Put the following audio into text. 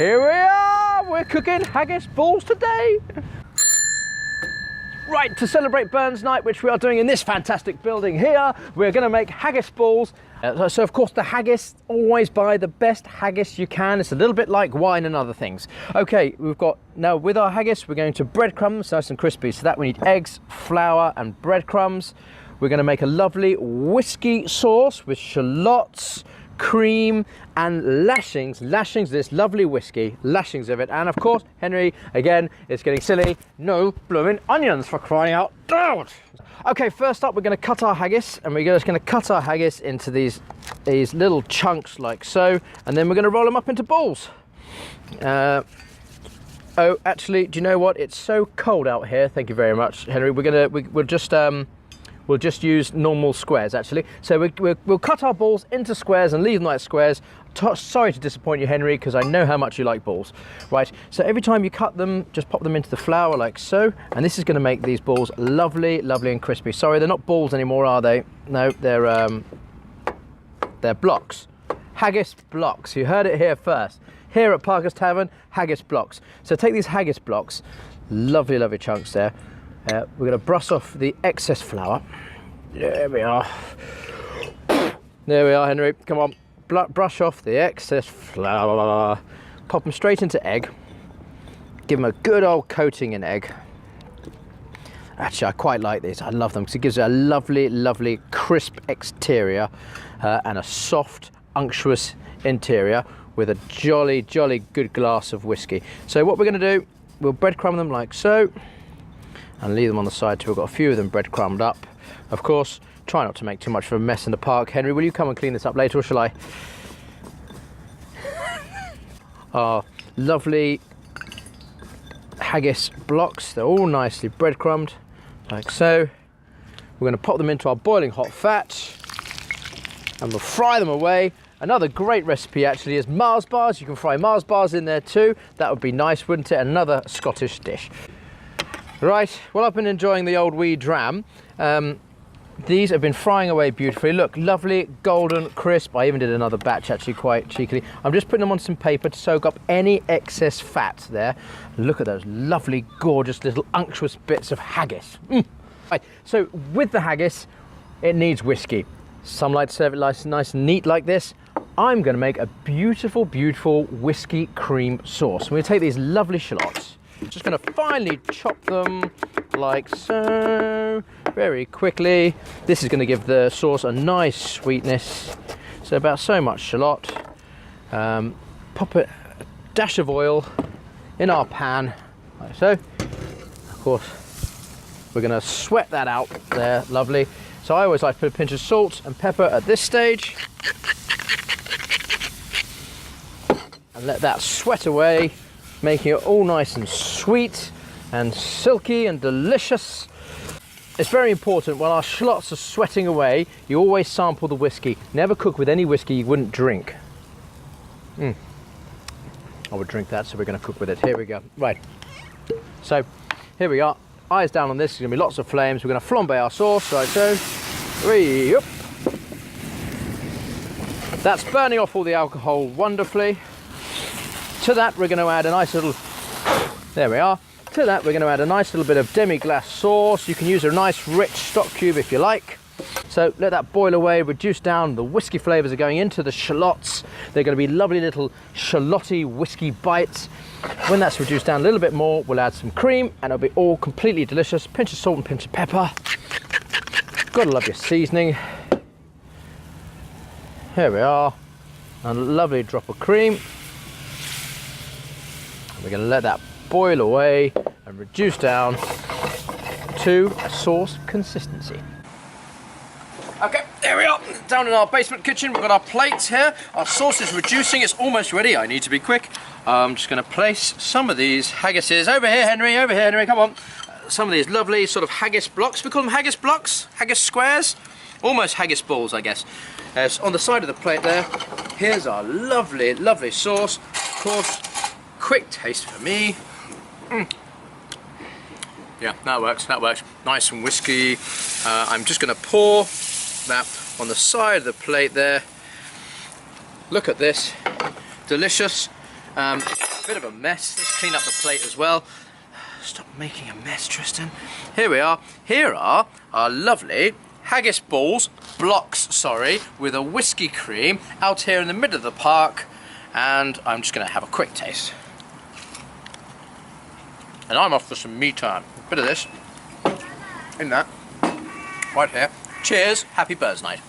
Here we are, we're cooking haggis balls today. Right, to celebrate Burns Night, which we are doing in this fantastic building here, we're going to make haggis balls. So of course the haggis, always buy the best haggis you can. It's a little bit like wine and other things. Okay, we've got, now with our haggis, we're going to breadcrumbs, nice and crispy. So that we need eggs, flour and breadcrumbs. We're going to make a lovely whiskey sauce with shallots, cream and lashings of this lovely whiskey, lashings of it. And of course, Henry, again, it's getting silly, no blooming onions, for crying out loud. Okay, first up, we're going to cut our haggis, and we're just going to cut our haggis into these little chunks like so, and then we're going to roll them up into balls. Oh, actually, do you know what? It's so cold out here. Thank you very much, Henry. We'll just use normal squares, actually. So we'll cut our balls into squares and leave them like squares. Sorry to disappoint you, Henry, because I know how much you like balls. Right, so every time you cut them, just pop them into the flour like so. And this is going to make these balls lovely, lovely and crispy. Sorry, they're not balls anymore, are they? No, they're blocks. Haggis blocks. You heard it here first. Here at Parker's Tavern, haggis blocks. So take these haggis blocks, lovely, lovely chunks there. We're going to brush off the excess flour. There we are. There we are, Henry. Come on. Brush off the excess flour. Pop them straight into egg. Give them a good old coating in egg. Actually, I quite like these. I love them because it gives it a lovely, lovely crisp exterior and a soft, unctuous interior with a jolly, jolly good glass of whiskey. So what we're going to do, we'll breadcrumb them like so. And leave them on the side till we've got a few of them breadcrumbed up. Of course, try not to make too much of a mess in the park. Henry, will you come and clean this up later, or shall I? Our lovely haggis blocks, they're all nicely breadcrumbed, like so. We're going to pop them into our boiling hot fat, and we'll fry them away. Another great recipe actually is Mars bars. You can fry Mars bars in there too. That would be nice, wouldn't it? Another Scottish dish. Right, well, I've been enjoying the old wee dram. These have been frying away beautifully. Look, lovely, golden, crisp. I even did another batch actually quite cheekily. I'm just putting them on some paper to soak up any excess fat there. Look at those lovely, gorgeous little unctuous bits of haggis. Right, so with the haggis, it needs whiskey. Some like to serve it nice and neat like this. I'm going to make a beautiful, beautiful whiskey cream sauce. We're going to take these lovely shallots. Just going to finely chop them like so, very quickly. This is going to give the sauce a nice sweetness. So about so much shallot. Pop a dash of oil in our pan, like so. Of course, we're going to sweat that out there, lovely. So I always like to put a pinch of salt and pepper at this stage. And let that sweat away, making it all nice and sweet and silky and delicious. It's very important when our shallots are sweating away, you always sample the whiskey. Never cook with any whiskey you wouldn't drink. I would drink that, so we're going to cook with it. Here we go. Right. So here we are. Eyes down on this. There's going to be lots of flames. We're going to flambe our sauce, like so. Yep. That's burning off all the alcohol wonderfully. To that, we're going to add a nice little, there we are. To that, we're going to add a nice little bit of demi-glace sauce. You can use a nice rich stock cube if you like. So let that boil away, reduce down. The whiskey flavors are going into the shallots. They're going to be lovely little shallotty whiskey bites. When that's reduced down a little bit more, we'll add some cream and it'll be all completely delicious. Pinch of salt and pinch of pepper. Gotta love your seasoning. Here we are. And a lovely drop of cream. We're going to let that boil away and reduce down to sauce consistency. Okay, there we are, down in our basement kitchen. We've got our plates here. Our sauce is reducing, it's almost ready. I need to be quick. I'm just going to place some of these haggises over here, Henry, come on. Some of these lovely sort of haggis blocks. We call them haggis blocks, haggis squares. Almost haggis balls, I guess. So on the side of the plate there, here's our lovely, lovely sauce. Of course, quick taste for me. Yeah, that works. Nice and whiskey. I'm just going to pour that on the side of the plate there. Look at this. Delicious. Bit of a mess. Let's clean up the plate as well. Stop making a mess, Tristan. Here we are. Here are our lovely haggis balls, blocks, with a whiskey cream out here in the middle of the park. And I'm just going to have a quick taste. And I'm off for some me time. A bit of this in that, right here. Cheers, happy birds night.